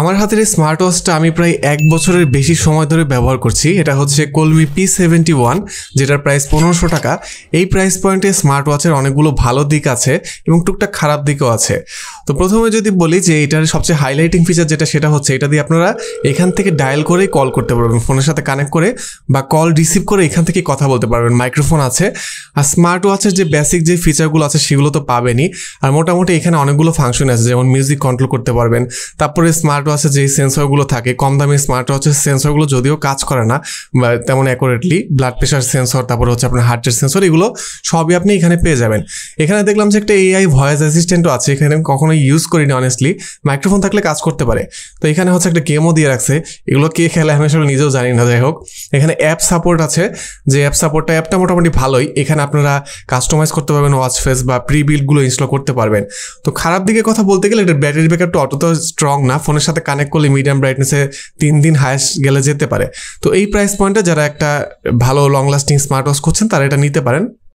আমার হাতের এই স্মার্ট ওয়াচটা আমি প্রায় 1 বছরের বেশি সময় ধরে ব্যবহার করছি। এটা হচ্ছে কলমি P71, যেটার প্রাইস 1500 টাকা। এই প্রাইস পয়েন্টে স্মার্ট ওয়াচের অনেকগুলো ভালো দিক আছে এবং টুকটাক খারাপ দিকও আছে। তো প্রথমে যদি বলি যে এটার সবচেয়ে হাইলাইটিং ফিচার যেটা, সেটা হচ্ছে এটা দিয়ে আপনারা এখান থেকে ডায়াল করে কল করতে পারবেন, ফোনের সাথে কানেক্ট করে, বা কল রিসিভ করে এখান থেকে কথা বলতে পারবেন। মাইক্রোফোন আছে। আর স্মার্ট ওয়াচের যে বেসিক যে ফিচারগুলো আছে সেগুলো তো পাবেনই। আর মোটামুটি এখানে অনেকগুলো ফাংশন আছে, যেমন মিউজিক কন্ট্রোল করতে পারবেন। তারপরে স্মার্ট ওয়াচে যে সেন্সরগুলো থাকে, কম দামি স্মার্ট ওয়াচের সেন্সরগুলো যদিও কাজ করে না তেমন অ্যাকুরেটলি, ব্লাড প্রেশার সেন্সর, তারপরে হচ্ছে আপনার হার্টের সেন্সর, এগুলো সবই আপনি এখানে পেয়ে যাবেন। এখানে দেখলাম যে একটা AI ভয়েস অ্যাসিস্ট্যান্টও আছে, এখানে কখনোই ইউজ করিনি অনেস্টলি। মাইক্রোফোন থাকলে কাজ করতে পারে। তো এখানে হচ্ছে একটা গেমও দিয়ে রাখছে, এগুলো কে খেলে আমি আসলে নিজেও জানি না। যাই হোক, এখানে অ্যাপ সাপোর্ট আছে, যে অ্যাপটা মোটামুটি ভালোই। এখানে আপনারা কাস্টমাইজ করতে পারবেন ওয়াচ ফেস বা প্রি বিল্ডগুলো ইনস্টল করতে পারবেন। তো খারাপ দিকে কথা বলতে গেলে এটার ব্যাটারি ব্যাকআপটা অতটা স্ট্রং না। ফোনের সাথে কানেক্ট করলে মিডিয়াম ব্রাইটনেসে 3 দিন হায়েস্ট গেলে যেতে পারে। তো এই প্রাইস পয়েন্টে যারা একটা ভালো লং লাস্টিং স্মার্ট ওয়াচ করছেন তারা এটা নিতে পারেন।